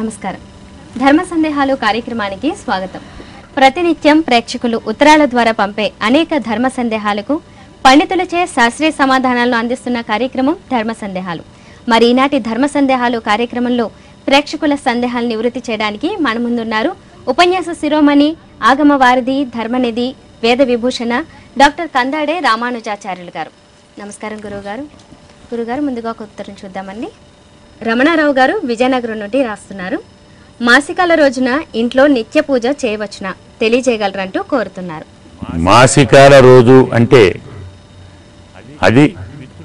నమస్కారం. ధర్మ సందేహాలు కార్యక్రమానికి స్వాగతం. ప్రతినిత్యం ప్రేక్షకులు ఉత్తరాల ద్వారా పంపే అనేక ధర్మ సందేహాలకు పండితులచే శాస్త్రీయ సమాధానాలను అందిస్తున్న కార్యక్రమం ధర్మ సందేహాలు. మరి ఈనాటి ధర్మ సందేహాలు కార్యక్రమంలో ప్రేక్షకుల సందేహాలను నివృత్తి చేయడానికి మన ముందున్నారు ఉపన్యాస శిరోమణి, ఆగమ వారధి, ధర్మనిధి, వేద విభూషణ డాక్టర్ కందాడే రామానుజాచార్యులు గారు. నమస్కారం గురువుగారు. గురుగారు, ముందుగా ఒక ఉత్తరం చూద్దామండి. రమణారావు గారు విజయనగరం నుండి రాస్తున్నారు. మాసికాల రోజున ఇంట్లో నిత్య పూజ చేయవచ్చునా తెలియజేయగలరంటూ కోరుతున్నారు. మాసికాల రోజు అంటే అది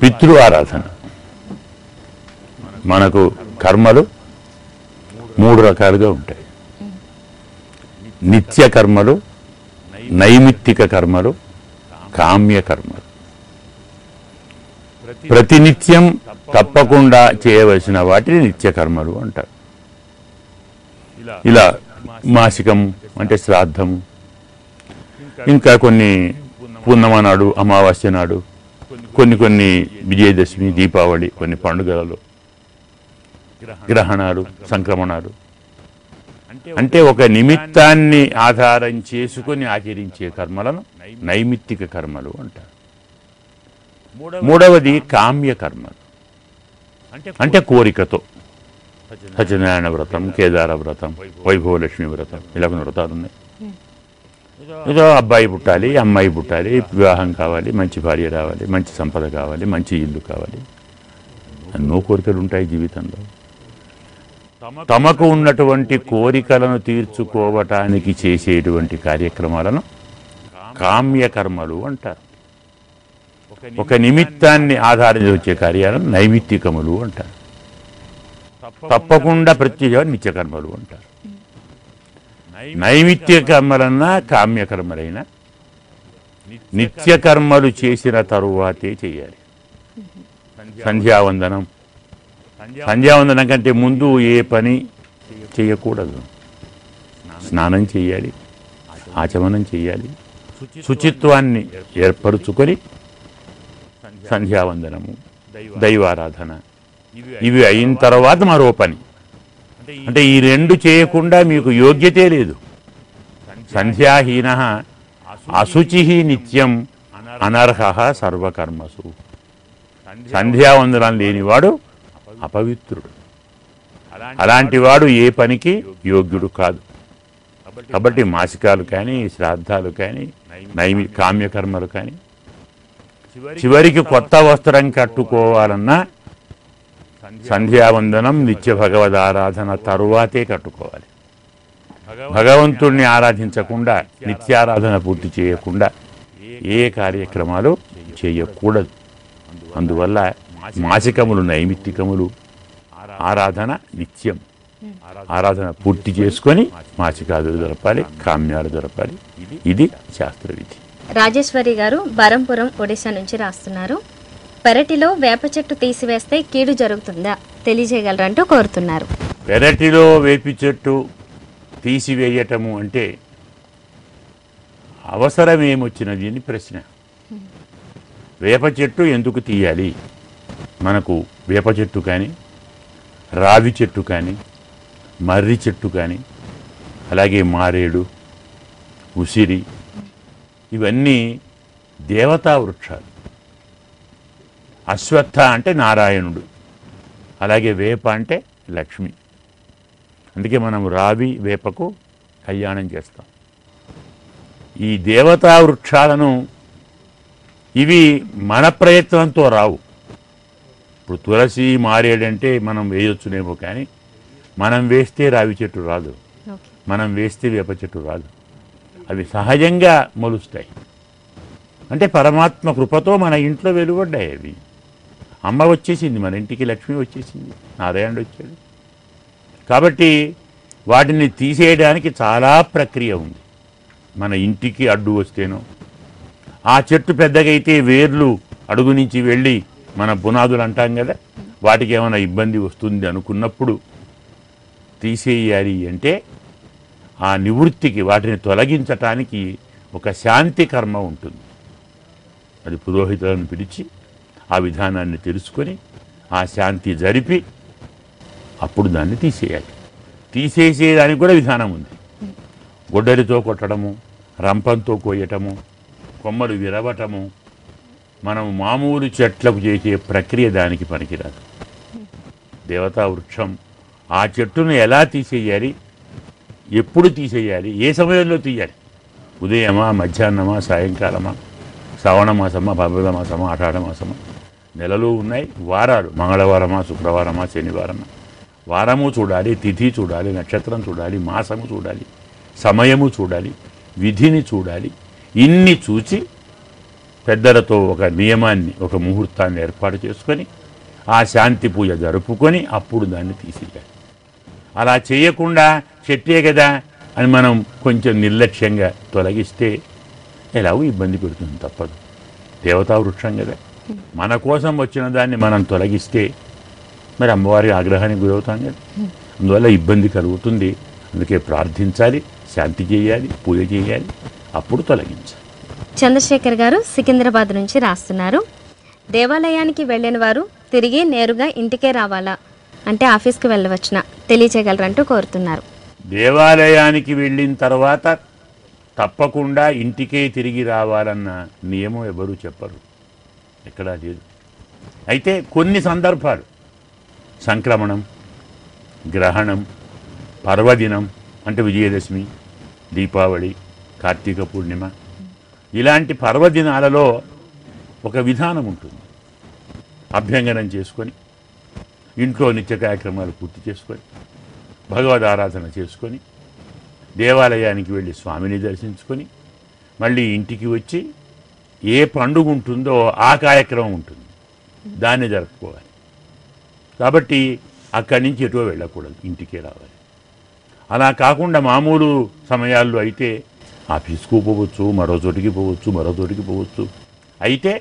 పితృ ఆరాధన. మనకు కర్మలు 3 రకాలుగా ఉంటాయి. నిత్య కర్మలు, నైమిత్తిక కర్మలు, కామ్య కర్మలు. ప్రతినిత్యం తప్పకుండా చేయవలసిన వాటిని నిత్య కర్మలు అంటారు. ఇలా మాసికం అంటే శ్రాద్ధము, ఇంకా కొన్ని పూర్ణమ నాడు, అమావాస్య నాడు, కొన్ని విజయదశమి, దీపావళి, కొన్ని పండుగలలో గ్రహణాలు, సంక్రమణాలు, అంటే ఒక నిమిత్తాన్ని ఆధారం చేసుకుని ఆచరించే కర్మలను నైమిత్తిక కర్మలు అంటారు. మూడవది కామ్య కర్మలు, అంటే కోరికతో. సత్యనారాయణ వ్రతం, కేదార వ్రతం, వైభవలక్ష్మి వ్రతం, ఇలా కొన్ని వ్రతాలు ఉన్నాయి. ఏదో అబ్బాయి పుట్టాలి, అమ్మాయి పుట్టాలి, వివాహం కావాలి, మంచి భార్య రావాలి, మంచి సంపద కావాలి, మంచి ఇల్లు కావాలి, ఎన్నో కోరికలు ఉంటాయి జీవితంలో. తమకు ఉన్నటువంటి కోరికలను తీర్చుకోవటానికి చేసేటువంటి కార్యక్రమాలను కామ్య కర్మలు అంటారు. ఒక నిమిత్తాన్ని ఆధారించి వచ్చే కార్యాలను నైమిత్తికములు అంటారు. తప్పకుండా ప్రత్యేక నిత్యకర్మలు అంటారు. నైమిత్తిక కర్మలన్నా కామ్యకర్మలైనా నిత్యకర్మలు చేసిన తరువాతే చేయాలి. సంధ్యావందనం కంటే ముందు ఏ పని చేయకూడదు. స్నానం చేయాలి, ఆచమనం చేయాలి, శుచిత్వాన్ని ఏర్పరుచుకొని సంధ్యావందనము, దైవారాధన, ఇవి అయిన తర్వాత మరో పని. అంటే ఈ 2 చేయకుండా మీకు యోగ్యతే లేదు. సంధ్యాహీన అశుచి నిత్యం అనర్హ సర్వకర్మసు. సంధ్యావందనం లేనివాడు అపవిత్రుడు. అలాంటి వాడు ఏ పనికి యోగ్యుడు కాదు. కాబట్టి మాసికాలు కానీ, శ్రాద్ధాలు కానీ, కామ్యకర్మలు కానీ, చివరికి కొత్త వస్త్రం కట్టుకోవాలన్నా సంధ్యావందనం, నిత్య భగవదారాధన తరువాతే కట్టుకోవాలి. భగవంతుణ్ణి ఆరాధించకుండా, నిత్యారాధన పూర్తి చేయకుండా ఏ కార్యక్రమాలు చేయకూడదు. అందువల్ల మాసికములు నైమిత్తికములు, ఆరాధన నిత్యం. ఆరాధన పూర్తి చేసుకొని మాసికాలు జరపాలి, కామ్యాలు జరపాలి. ఇది శాస్త్రవిధి. రాజేశ్వరి గారు బరంపురం, ఒడిశా నుంచి రాస్తున్నారు. పెరటిలో వేప చెట్టు తీసివేస్తే కీడు జరుగుతుందా తెలియజేయగలరంటూ కోరుతున్నారు. పెరటిలో వేప చెట్టు తీసివేయటము అంటే అవసరం ఏమొచ్చినది అని ప్రశ్న. వేప చెట్టు ఎందుకు తీయాలి? మనకు వేప చెట్టు కానీ, రావి చెట్టు కానీ, మర్రి చెట్టు కానీ, అలాగే మారేడు, ఉసిరి, ఇవన్నీ దేవతా వృక్షాలు. అశ్వత్థ అంటే నారాయణుడు, అలాగే వేప అంటే లక్ష్మి. అందుకే మనం రావి, వేపకు కళ్యాణం చేస్తాం. ఈ దేవతా వృక్షాలను ఇవి మన ప్రయత్నంతో రావు. ఇప్పుడు తులసి, మారేడంటే మనం వేయొచ్చునేమో, కానీ మనం వేస్తే రావి చెట్టు రాదు, మనం వేస్తే వేప చెట్టు రాదు. అవి సహజంగా మొలుస్తాయి. అంటే పరమాత్మ కృపతో మన ఇంట్లో వెలువడ్డాయి అవి. అమ్మ వచ్చేసింది, మన ఇంటికి లక్ష్మి వచ్చేసింది, నారాయణుడు వచ్చాడు. కాబట్టి వాటిని తీసేయడానికి చాలా ప్రక్రియ ఉంది. మన ఇంటికి అడ్డు వస్తేనో, ఆ చెట్టు పెద్దగైతే వేర్లు అడుగు నుంచి వెళ్ళి మన పునాదులు అంటాం కదా, వాటికి ఏమైనా ఇబ్బంది వస్తుంది అనుకున్నప్పుడు తీసేయాలి. అంటే ఆ నివృత్తికి, వాటిని తొలగించటానికి ఒక శాంతి కర్మ ఉంటుంది. అది పురోహితులను పిలిచి ఆ విధానాన్ని తెలుసుకొని ఆ శాంతి జరిపి అప్పుడు దాన్ని తీసేయాలి. తీసేసేదానికి కూడా విధానం ఉంది. గొడ్డలితో కొట్టడము, రంపంతో కోయటము, కొమ్మలు విరవటము, మనం మామూలు చెట్లకు చేసే ప్రక్రియ దానికి పనికిరాదు. దేవతా వృక్షం ఆ చెట్టును ఎలా తీసేయాలి, ఎప్పుడు తీసేయాలి, ఏ సమయంలో తీయాలి, ఉదయమా, మధ్యాహ్నమా, సాయంకాలమా, శ్రావణ మాసమా, భాద్రపద మాసమా, ఆషాఢ మాసమా, నెలలు ఉన్నాయి, వారాలు, మంగళవారమా, శుక్రవారమా, శనివారమా, వారము చూడాలి, తిథి చూడాలి, నక్షత్రం చూడాలి, మాసము చూడాలి, సమయము చూడాలి, విధిని చూడాలి. ఇన్ని చూచి పెద్దలతో ఒక నియమాన్ని, ఒక ముహూర్తాన్ని ఏర్పాటు చేసుకొని ఆ శాంతి పూజ జరుపుకొని అప్పుడు దాన్ని తీసేయాలి. అలా చేయకుండా చెట్టే కదా అని మనం కొంచెం నిర్లక్ష్యంగా తొలగిస్తే ఎలాగో ఇబ్బంది పెడుతుంది, తప్పదు. దేవతా వృక్షం కదా, మన కోసం వచ్చిన దాన్ని మనం తొలగిస్తే మరి అమ్మవారి ఆగ్రహానికి గురవుతాం కదా, అందువల్ల ఇబ్బంది కలుగుతుంది. అందుకే ప్రార్థించాలి, శాంతి చేయాలి, పూజ చేయాలి, అప్పుడు తొలగించాలి. చంద్రశేఖర్ గారు సికింద్రాబాద్ నుంచి రాస్తున్నారు, దేవాలయానికి వెళ్ళిన వారు తిరిగి నేరుగా ఇంటికే రావాలా, అంటే ఆఫీస్కి వెళ్ళవచ్చునా, తెలియచేయగలరంటూ కోరుతున్నారు. దేవాలయానికి వెళ్ళిన తర్వాత తప్పకుండా ఇంటికే తిరిగి రావాలన్న నియమం ఎవరూ చెప్పరు, ఎక్కడా లేదు. అయితే కొన్ని సందర్భాలు, సంక్రమణం, గ్రహణం, పర్వదినం అంటే విజయదశమి, దీపావళి, కార్తీక పూర్ణిమ, ఇలాంటి పర్వదినాలలో ఒక విధానం ఉంటుంది. అభ్యంగనం చేసుకొని ఇంట్లో నిత్య కార్యక్రమాలు పూర్తి చేసుకొని భగవద్ ఆరాధన చేసుకొని దేవాలయానికి వెళ్ళి స్వామిని దర్శించుకొని మళ్ళీ ఇంటికి వచ్చి ఏ పండుగ ఉంటుందో ఆ కార్యక్రమం ఉంటుంది, దాన్ని జరుపుకోవాలి. కాబట్టి అక్కడి నుంచి ఎటో వెళ్ళకూడదు, ఇంటికే రావాలి. అలా కాకుండా మామూలు సమయాల్లో అయితే ఆఫీస్కు పోవచ్చు, మరో చోటికి పోవచ్చు, మరో చోటికి పోవచ్చు. అయితే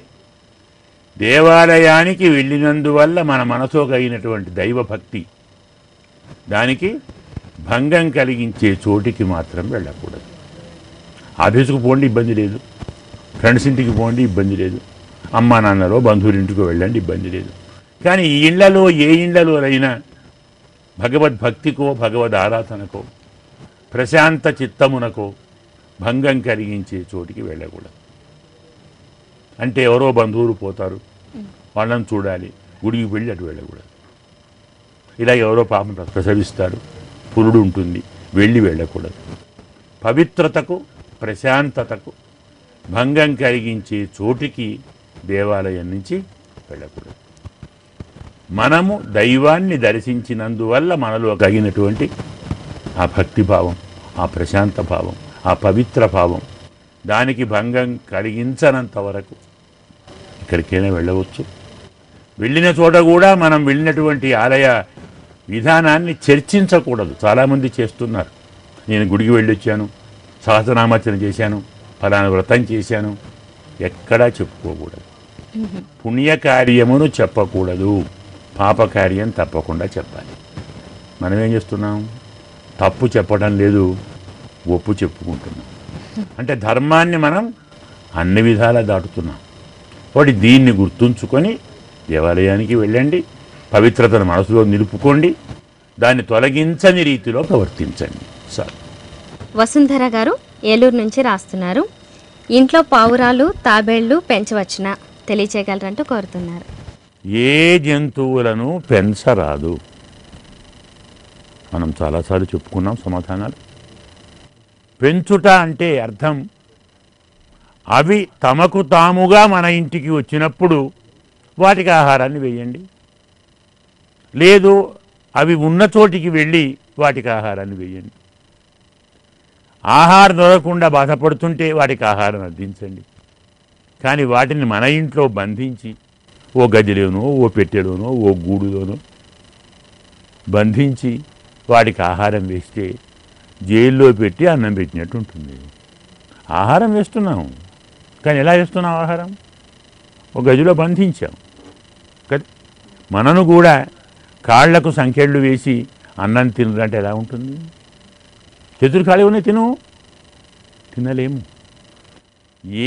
దేవాలయానికి వెళ్ళినందువల్ల మన మనసులో కలిగినటువంటి దైవభక్తి దానికి భంగం కలిగించే చోటికి మాత్రం వెళ్ళకూడదు. ఆఫీసుకు పోండి, ఇబ్బంది లేదు. ఫ్రెండ్స్ ఇంటికి పోండి, ఇబ్బంది లేదు. అమ్మా నాన్నలో బంధువులింటికి వెళ్ళండి, ఇబ్బంది లేదు. కానీ ఈ ఇళ్లలో, ఏ ఇళ్లలోనైనా భగవద్భక్తికో, భగవద్ ఆరాధనకో, ప్రశాంత చిత్తమునకో భంగం కలిగించే చోటికి వెళ్ళకూడదు. అంటే ఎవరో బంధువులు పోతారు, వాళ్ళని చూడాలి, గుడికి వెళ్ళి అటు వెళ్ళకూడదు. ఇలా ఎవరో పాపం ప్రసవిస్తారు, పురుడు ఉంటుంది, వెళ్ళి వెళ్ళకూడదు. పవిత్రతకు, ప్రశాంతతకు భంగం కలిగించే చోటికి దేవాలయం నుంచి వెళ్ళకూడదు. మనము దైవాన్ని దర్శించినందువల్ల మనలో కలిగినటువంటి ఆ భక్తిభావం, ఆ ప్రశాంత భావం, ఆ పవిత్ర భావం, దానికి భంగం కలిగించనంత వరకు ఎక్కడికైనా వెళ్ళవచ్చు. వెళ్ళిన చోట కూడా మనం వెళ్ళినటువంటి ఆలయ విధానాన్ని చర్చించకూడదు. చాలామంది చేస్తున్నారు. నేను గుడికి వెళ్ళొచ్చాను, సహస్రనామార్చన చేశాను, ఫలానా వ్రతం చేశాను, ఎక్కడా చెప్పుకోకూడదు. పుణ్యకార్యమును చెప్పకూడదు, పాపకార్యం తప్పకుండా చెప్పాలి. మనం ఏం చేస్తున్నాం? తప్పు చెప్పడం లేదు, ఒప్పు చెప్పుకుంటున్నాం. అంటే ధర్మాన్ని మనం అన్ని విధాలా దాటుతున్నాం. ఒకటి దీన్ని గుర్తుంచుకొని దేవాలయానికి వెళ్ళండి, పవిత్రతను మనసులో నిలుపుకోండి, దాన్ని తొలగించని రీతిలో ప్రవర్తించండి. సార్ వసుంధర గారు ఏలూరు నుంచి రాస్తున్నారు, ఇంట్లో పావురాలు, తాబేళ్లు పెంచవచ్చునా, తెలియచేయగలరంటూ కోరుతున్నారు. ఏ జంతువులను పెంచరాదు. మనం చాలాసార్లు చెప్పుకున్నాం సమాధానాలు. పెంచుట అంటే అర్థం అవి తమకు తాముగా మన ఇంటికి వచ్చినప్పుడు వాటికి ఆహారాన్ని వేయండి, లేదు అవి ఉన్న చోటికి వెళ్ళి వాటికి ఆహారాన్ని వేయండి. ఆహారం దొరకకుండా బాధపడుతుంటే వాటికి ఆహారం అందించండి. కానీ వాటిని మన ఇంట్లో బంధించి ఓ గదిలోనో, ఓ పెట్టెలోనో, ఓ గూడులోనో బంధించి వాటికి ఆహారం వేస్తే జైల్లో పెట్టి అన్నం పెట్టినట్టు ఉంటుంది. ఆహారం వేస్తున్నాము, కానీ ఎలా వేస్తున్నాం ఆహారం? ఒక గదిలో బంధించాం కదా. మనను కూడా కాళ్లకు సంఖ్యలు వేసి అన్నం తినరంటే ఎలా ఉంటుంది? చేతులు ఖాళీ ఉన్నాయి, తినలేము.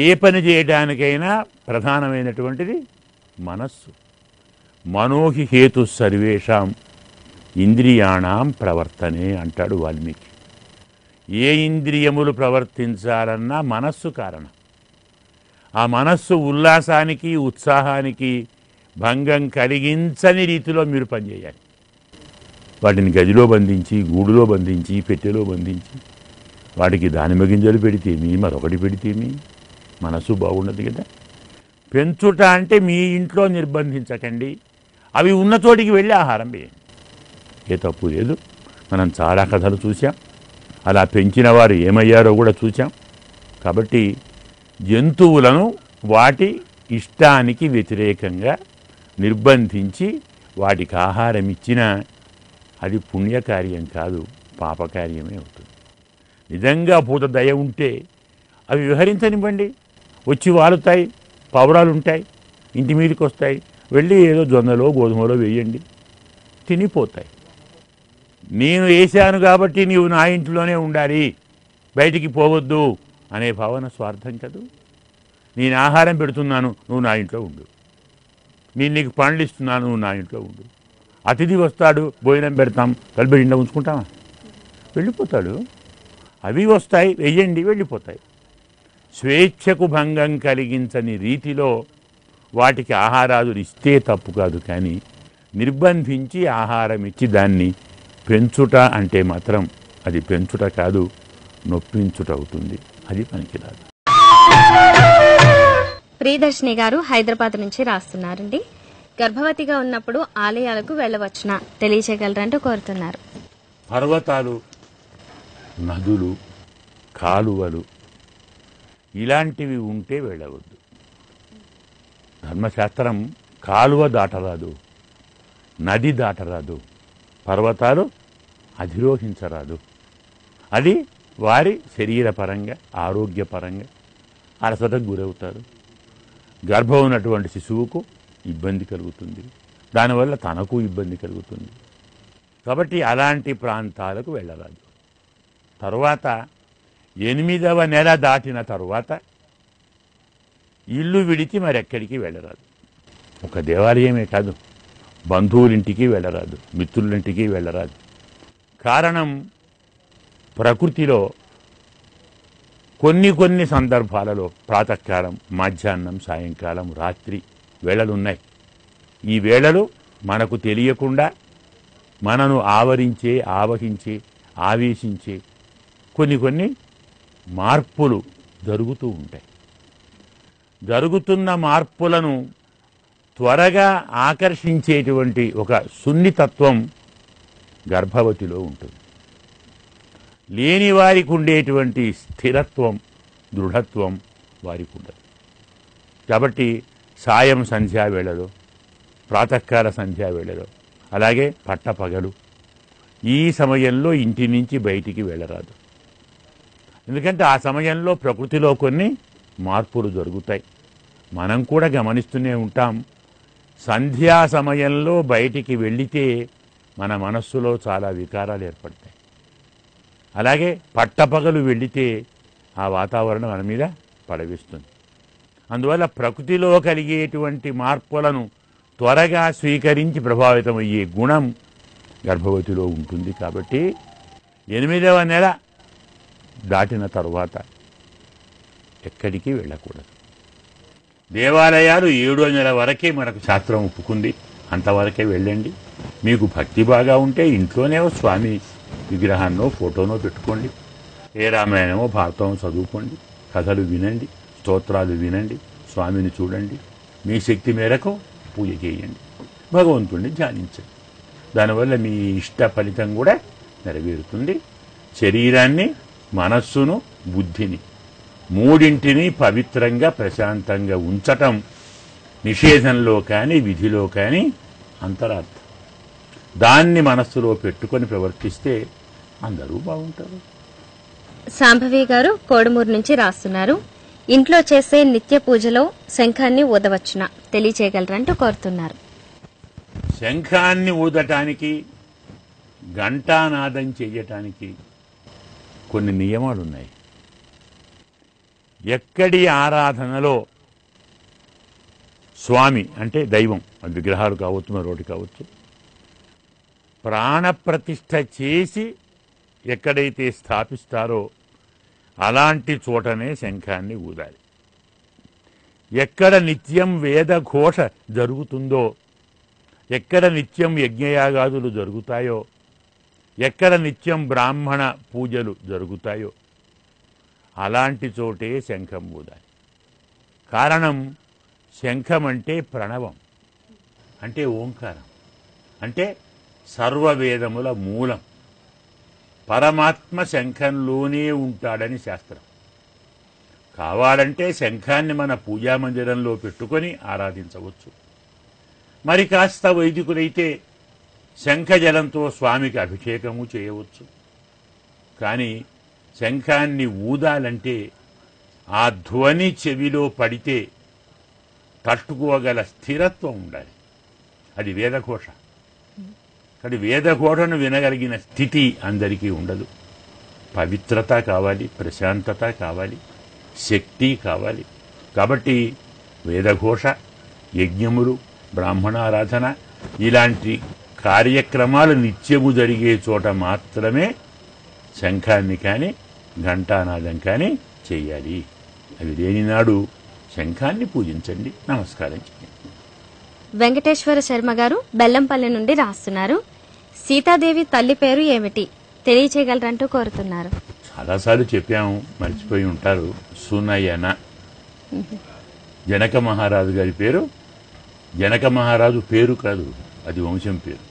ఏ పని చేయడానికైనా ప్రధానమైనటువంటిది మనస్సు. మనోహి హేతు సర్వేషాం ఇంద్రియాణం ప్రవర్తనే అంటాడు వాల్మీకి. ఏ ఇంద్రియములు ప్రవర్తించాలన్నా మనస్సు కారణం. ఆ మనస్సు ఉల్లాసానికి ఉత్సాహానికి భంగం కలిగించని రీతిలో మీరు పనిచేయాలి. వాటిని గదిలో బంధించి, గూడులో బంధించి, పెట్టెలో బంధించి వాటికి దానిమ్మ గింజలు పెడితేమి, మరొకటి పెడితేమి మనసు బాగుండదు కదా. పెంచుట అంటే మీ ఇంట్లో నిర్బంధించకండి, అవి ఉన్న చోటికి వెళ్ళి ఆహారం వేయండి. ఏ తప్పు లేదు. మనం చాలా కథలు చూసాం, అలా పెంచిన వారు ఏమయ్యారో కూడా చూసాం. కాబట్టి జంతువులను వాటి ఇష్టానికి వ్యతిరేకంగా నిర్బంధించి వాటికి ఆహారం ఇచ్చినా అది పుణ్యకార్యం కాదు, పాపకార్యమే అవుతుంది. నిజంగా పూత దయ ఉంటే అవి విహరించనివ్వండి, వచ్చి వాలుతాయి, పావురాలు ఉంటాయి, ఇంటి మీదకి వస్తాయి, వెళ్ళి ఏదో జొన్నలో గోధుమలో వేయండి, తినిపోతాయి. నేను వేశాను కాబట్టి నీవు నా ఇంట్లోనే ఉండాలి, బయటికి పోవద్దు అనే భావన స్వార్థం కదూ. నేను ఆహారం పెడుతున్నాను, నువ్వు నా ఇంట్లో ఉండు. నేను నీకు పండ్లు ఇస్తున్నాను, నువ్వు నా ఇంట్లో ఉండు. అతిథి వస్తాడు, భోజనం పెడతాం, కలిపి ఇంట్లో ఉంచుకుంటామా? వెళ్ళిపోతాడు. అవి వస్తాయి, వెయ్యండి, వెళ్ళిపోతాయి. స్వేచ్ఛకు భంగం కలిగించని రీతిలో వాటికి ఆహారాదులు ఇస్తే తప్పు కాదు, కానీ నిర్బంధించి ఆహారం ఇచ్చి దాన్ని పెంచుట అంటే మాత్రం అది పెంచుట కాదు, నొప్పించుట అవుతుంది. అది పనికిరాదు. ప్రియదర్శిని గారు హైదరాబాద్ నుంచి రాస్తున్నారండి. గర్భవతిగా ఉన్నప్పుడు ఆలయాలకు వెళ్ళవచ్చునా తెలియచేయగలరంటూ కోరుతున్నారు. పర్వతాలు, నదులు, కాలువలు ఇలాంటివి ఉంటే వెళ్ళవద్దు. ధర్మశాస్త్రం కాలువ దాటరాదు, నది దాటరాదు, పర్వతాలు అధిరోహించరాదు. అది వారి శరీరపరంగా ఆరోగ్యపరంగా అలసటకు గురవుతారు. గర్భం ఉన్నటువంటి శిశువుకు ఇబ్బంది కలుగుతుంది, దానివల్ల తనకు ఇబ్బంది కలుగుతుంది. కాబట్టి అలాంటి ప్రాంతాలకు వెళ్ళరాదు. తరువాత 8వ నెల దాటిన తరువాత ఇల్లు విడిచి మరెక్కడికి వెళ్ళరాదు. ఒక దేవాలయమే కాదు, బంధువులింటికి వెళ్ళరాదు, మిత్రులింటికి వెళ్ళరాదు. కారణం ప్రకృతిలో కొన్ని సందర్భాలలో ప్రాతకాలం, మధ్యాహ్నం, సాయంకాలం, రాత్రి వేళలున్నాయి. ఈ వేళలు మనకు తెలియకుండా మనను ఆవరించే, ఆవహించే, ఆవేశించే కొన్ని మార్పులు జరుగుతూ ఉంటాయి. జరుగుతున్న మార్పులను త్వరగా ఆకర్షించేటువంటి ఒక సున్నితత్వం గర్భవతిలో ఉంటుంది. లేని వారికి ఉండేటువంటి స్థిరత్వం, దృఢత్వం వారికి ఉండదు. కాబట్టి సాయం సంధ్యా వేళలో, ప్రాతకాల సంధ్యా వేళలో, అలాగే పట్టపగలు ఈ సమయంలో ఇంటి నుంచి బయటికి వెళ్ళరాదు. ఎందుకంటే ఆ సమయంలో ప్రకృతిలో కొన్ని మార్పులు జరుగుతాయి. మనం కూడా గమనిస్తూనే ఉంటాం. సంధ్యా సమయంలో బయటికి వెళితే మన మనస్సులో చాలా వికారాలు ఏర్పడతాయి. అలాగే పట్టపగలు వెళితే ఆ వాతావరణం మన మీద పడవేస్తుంది. అందువల్ల ప్రకృతిలో కలిగేటువంటి మార్పులను త్వరగా స్వీకరించి ప్రభావితమయ్యే గుణం గర్భవతిలో ఉంటుంది. కాబట్టి 8వ నెల దాటిన తరువాత ఎక్కడికి వెళ్ళకూడదు. దేవాలయాలు 7వ నెల వరకే మనకు శాస్త్రం ఒప్పుకుంది, అంతవరకే వెళ్ళండి. మీకు భక్తి బాగా ఉంటే ఇంట్లోనే స్వామి విగ్రహాన్నో ఫోటోనో పెట్టుకోండి, ఏ రామాయణమో భారతమో చదువుకోండి, కథలు వినండి, స్తోత్రాలు వినండి, స్వామిని చూడండి, మీ శక్తి మేరకు పూజ చేయండి, భగవంతుడిని ధ్యానించండి. దానివల్ల మీ ఇష్ట ఫలితం కూడా నెరవేరుతుంది. శరీరాన్ని, మనస్సును, బుద్ధిని మూడింటిని పవిత్రంగా ప్రశాంతంగా ఉంచటం నిషేధంలో కానీ విధిలో కానీ అంతరార్థం. దాన్ని మనస్సులో పెట్టుకొని ప్రవర్తిస్తే అందరూ బాగుంటారు. సాంభవి గారు కోడుమూరు నుంచి రాస్తున్నారు. ఇంట్లో చేసే నిత్య పూజలో శంఖాన్ని ఊదవచ్చునా తెలియచేయగలరంటూ కోరుతున్నారు. శంఖాన్ని ఊదటానికి, ఘంటానాదం చేయటానికి కొన్ని నియమాలు ఉన్నాయి. ఎక్కడి ఆరాధనలో స్వామి అంటే దైవం, విగ్రహాలు కావచ్చు, మరొకటి కావచ్చు, ప్రాణప్రతిష్ఠ చేసి ఎక్కడైతే స్థాపిస్తారో అలాంటి చోటనే శంఖాన్ని ఊదాలి. ఎక్కడ నిత్యం వేదఘోష జరుగుతుందో, ఎక్కడ నిత్యం యజ్ఞయాగాదులు జరుగుతాయో, ఎక్కడ నిత్యం బ్రాహ్మణ పూజలు జరుగుతాయో అలాంటి చోటే శంఖం ఊదాలి. కారణం, శంఖం అంటే ప్రణవం, అంటే ఓంకారం, అంటే సర్వవేదముల మూలం. పరమాత్మ శంఖంలోనే ఉంటాడని శాస్త్రం. కావాలంటే శంఖాన్ని మన పూజామందిరంలో పెట్టుకొని ఆరాధించవచ్చు. మరి కాస్త వైదికులైతే శంఖజలంతో స్వామికి అభిషేకము చేయవచ్చు. కానీ శంఖాన్ని ఊదాలంటే ఆ ధ్వని చెవిలో పడితే తట్టుకోగల స్థిరత్వం ఉండాలి. అది వేదఘోష. అది వేదఘోషను వినగలిగిన స్థితి అందరికీ ఉండదు. పవిత్రత కావాలి, ప్రశాంతత కావాలి, శక్తి కావాలి. కాబట్టి వేదఘోష, యజ్ఞములు, బ్రాహ్మణారాధన ఇలాంటి కార్యక్రమాలు నిత్యము జరిగే చోట మాత్రమే శంఖాన్ని కానీ ఘంటానాదం కానీ చెయ్యాలి. అవి లేనినాడు శంఖాన్ని పూజించండి, నమస్కారం చేయండి. వెంకటేశ్వర శర్మ గారు బెల్లంపల్లి నుండి రాస్తున్నారు. సీతాదేవి తల్లి పేరు ఏమిటి తెలియచేయగలరంటూ కోరుతున్నారు. చాలాసార్లు చెప్పాము, మర్చిపోయి ఉంటారు. సునయన. జనక మహారాజు గారి పేరు. జనక మహారాజు పేరు కాదు, అది వంశం పేరు.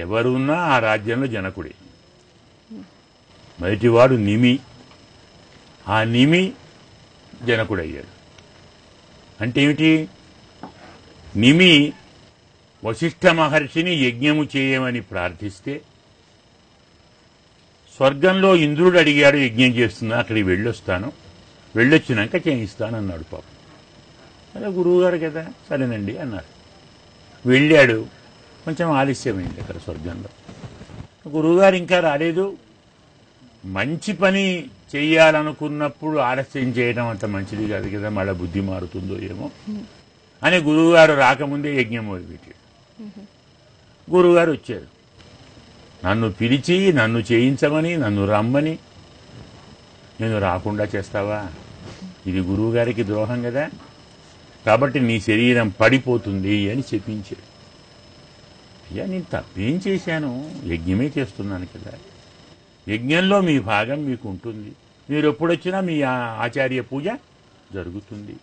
ఎవరున్నా ఆ రాజ్యంలో జనకుడే. మొదటివాడు నిమి. ఆ నిమి జనకుడయ్యాడు. అంటే ఏమిటి? నిమి వశిష్ఠ మహర్షిని యజ్ఞము చేయమని ప్రార్థిస్తే స్వర్గంలో ఇంద్రుడు అడిగాడు, యజ్ఞం చేస్తున్నా, అక్కడికి వెళ్ళొస్తాను, వెళ్ళొచ్చినాక చేయిస్తానన్నాడు. పాపం అదే గురువుగారు కదా, సరేనండి అన్నారు. వెళ్ళాడు. కొంచెం ఆలస్యమైంది అక్కడ స్వర్గంలో. గురువుగారు ఇంకా రాలేదు. మంచి పని చెయ్యాలనుకున్నప్పుడు ఆలస్యం చేయడం అంత మంచిది కాదు కదా, మళ్ళీ బుద్ధి మారుతుందో ఏమో అని గురువుగారు రాకముందే యజ్ఞం మొదలుపెట్టాడు. గురువుగారు వచ్చారు. నన్ను పిలిచి నన్ను చేయించమని, నన్ను రమ్మని, నేను రాకుండా చేస్తావా? ఇది గురువుగారికి ద్రోహం కదా. కాబట్టి నీ శరీరం పడిపోతుంది అని చెప్పించాడు. అయ్యా, నేను తప్పేం చేశాను? యజ్ఞమే చేస్తున్నాను కదా. యజ్ఞంలో మీ భాగం మీకు ఉంటుంది. మీరు ఎప్పుడొచ్చినా మీ ఆచార్య పూజ జరుగుతుంది.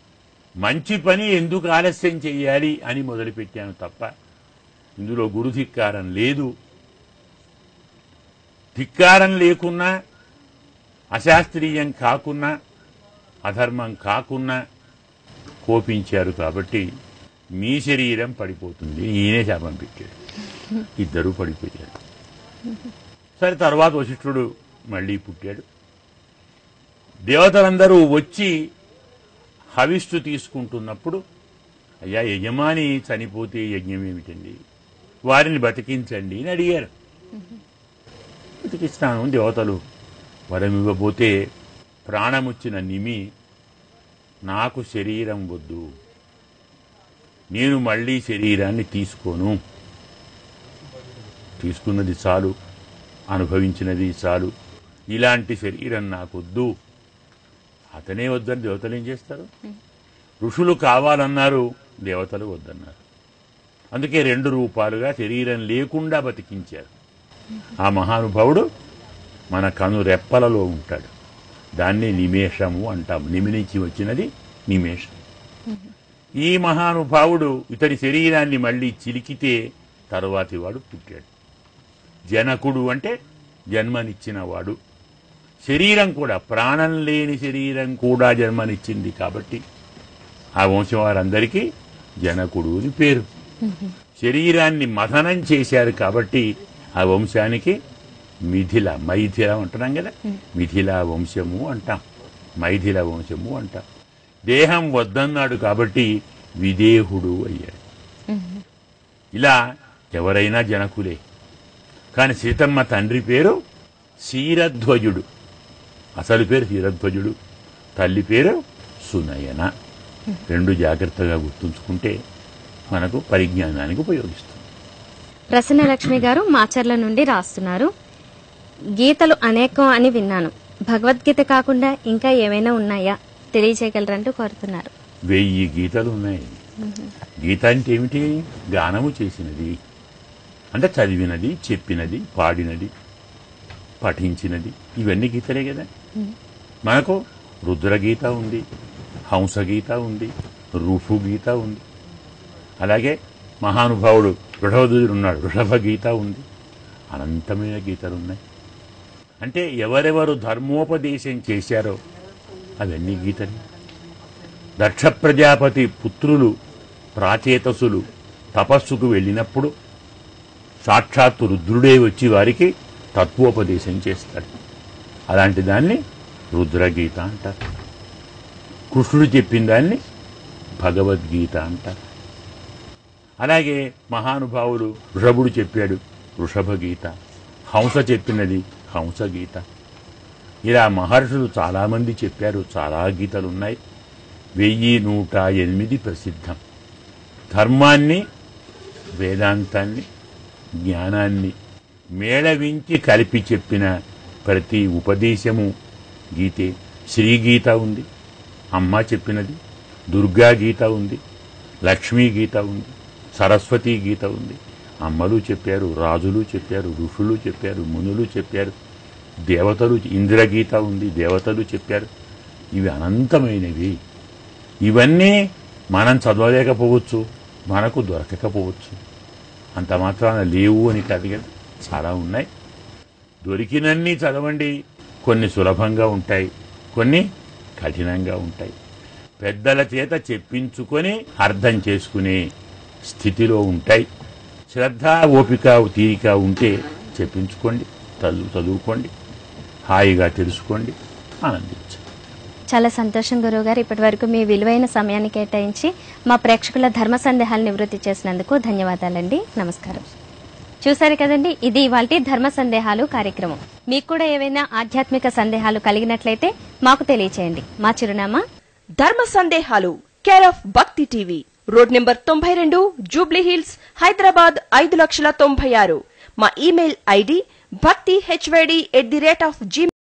మంచి పని ఎందుకు ఆలస్యం చెయ్యాలి అని మొదలుపెట్టాను తప్ప ఇందులో గురు ధిక్కారం లేదు. ధిక్కారం లేకున్నా, అశాస్త్రీయం కాకున్నా, అధర్మం కాకున్నా కోపించారు కాబట్టి మీ శరీరం పడిపోతుంది. ఈయనే శాపం పెట్టాడు. ఇద్దరూ పడిపోయారు. సరే, తర్వాత వశిష్ఠుడు మళ్ళీ పుట్టాడు. దేవతలందరూ వచ్చి హవిస్సు తీసుకుంటున్నప్పుడు, అయ్యా, యజమాని చనిపోతే యజ్ఞం ఏమిటండి, వారిని బతికించండి అని అడిగారు. బతికిస్తాను. దేవతలు వరం ఇవ్వబోతే ప్రాణముచ్చిన నిమి, నాకు శరీరం వద్దు, నేను మళ్ళీ శరీరాన్ని తీసుకోను, తీసుకున్నది చాలు, అనుభవించినది చాలు, ఇలాంటి శరీరం నాకొద్దు. అతనే వద్దని దేవతలు ఏం చేస్తారు? ఋషులు కావాలన్నారు, దేవతలు వద్దన్నారు. అందుకే 2 రూపాలుగా శరీరం లేకుండా బతికించారు. ఆ మహానుభావుడు మన కను రెప్పలలో ఉంటాడు. దాన్ని నిమేషము అంటాం. నిమి నుంచి వచ్చినది నిమేషం. ఈ మహానుభావుడు ఇతని శరీరాన్ని మళ్ళీ చిలికితే తరువాతి వాడు పుట్టాడు. జనకుడు అంటే జన్మనిచ్చినవాడు. శరీరం కూడా, ప్రాణం లేని శరీరం కూడా జన్మనిచ్చింది కాబట్టి ఆ వంశం వారందరికీ జనకుడు అని పేరు. శరీరాన్ని మథనం చేశారు కాబట్టి ఆ వంశానికి మిథిల, మైథిల అంటున్నాం కదా, మిథిల వంశము అంటాం, మైథిల వంశము అంటాం. దేహం వద్దన్నాడు కాబట్టి విదేహుడు అయ్యాడు. ఇలా ఎవరైనా జనకులే. కానీ సీతమ్మ తండ్రి పేరు క్షీరధ్వజుడు. అసలు పేరు క్షీరధ్వజుడు, తల్లి పేరు సునయన. 2 జాగ్రత్తగా గుర్తుంచుకుంటే మనకు పరిజ్ఞానానికి ఉపయోగిస్తుంది. ప్రసన్నలక్ష్మి గారు మాచర్ల నుండి రాస్తున్నారు. గీతలు అనేకం అని విన్నాను. భగవద్గీత కాకుండా ఇంకా ఏమైనా ఉన్నాయా తెలియజేయగలరంటూ కోరుతున్నారు. 1000 గీతలు ఉన్నాయి. గీత అంటే ఏమిటి? గానము చేసినది అంటే చదివినది, చెప్పినది, పాడినది, పఠించినది, ఇవన్నీ గీతలే కదా. మనకు రుద్రగీత ఉంది, హంసగీత ఉంది, రూఫు గీత ఉంది. అలాగే మహానుభావుడు వృషభధ్వజుడు ఉన్నాడు, వృషభ గీత ఉంది. అనంతమైన గీతలు ఉన్నాయి. అంటే ఎవరెవరు ధర్మోపదేశం చేశారో అవన్నీ గీతలు. దక్ష ప్రజాపతి పుత్రులు ప్రాచేతసులు తపస్సుకు వెళ్ళినప్పుడు సాక్షాత్తు రుద్రుడే వచ్చి వారికి తత్వోపదేశం చేస్తాడు. అలాంటి దాన్ని రుద్రగీత అంటారు. కృష్ణుడు చెప్పిన దాన్ని భగవద్గీత అంటారు. అలాగే మహానుభావులు వృషభుడు చెప్పాడు వృషభగీత, హంస చెప్పినది హంసగీత. ఇలా మహర్షులు చాలామంది చెప్పారు. చాలా గీతలున్నాయి. 1108 ప్రసిద్ధం. ధర్మాన్ని, వేదాంతాన్ని, జ్ఞానాన్ని మేళవించి కలిపి చెప్పిన ప్రతి ఉపదేశము గీతే. శ్రీగీత ఉంది, అమ్మ చెప్పినది. దుర్గా గీత ఉంది, లక్ష్మీ గీత ఉంది, సరస్వతీ గీత ఉంది. అమ్మలు చెప్పారు, రాజులు చెప్పారు, ఋషులు చెప్పారు, మునులు చెప్పారు, దేవతలు. ఇంద్రగీత ఉంది, దేవతలు చెప్పారు. ఇవి అనంతమైనవి. ఇవన్నీ మనం చదవలేకపోవచ్చు, మనకు దొరకకపోవచ్చు. అంత మాత్రాన లేవు అని కాదు కదా, చాలా ఉన్నాయి. దొరికినన్ని చదవండి. కొన్ని సులభంగా ఉంటాయి, కొన్ని కఠినంగా ఉంటాయి. పెద్దల చేత చెప్పించుకొని అర్థం చేసుకునే స్థితిలో ఉంటాయి. శ్రద్ధ, ఓపిక, తీరిక ఉంటే చెప్పించుకోండి, చదువుకోండి, హాయిగా తెలుసుకోండి, ఆనందించండి. చాలా సంతోషం గురువు గారు. ఇప్పటి వరకు మీ విలువైన సమయాన్ని కేటాయించి మా ప్రేక్షకుల ధర్మ సందేహాలు నివృత్తి చేసినందుకు ధన్యవాదాలండి. నమస్కారం. చూశారు కదండి, ఇది ఇవాల్టి ధర్మ సందేహాలు కార్యక్రమం. మీకు కూడా ఏవైనా ఆధ్యాత్మిక సందేహాలు కలిగినట్లయితే మాకు తెలియచేయండి. మా చిరునామా ధర్మ సందేహాలు, కేర్ ఆఫ్ భక్తి TV, road number 92, Jubilee hills, Hyderabad 5,96,000. మా ఇమెయిల్ ఐడి bhaktihyd@gmail.com.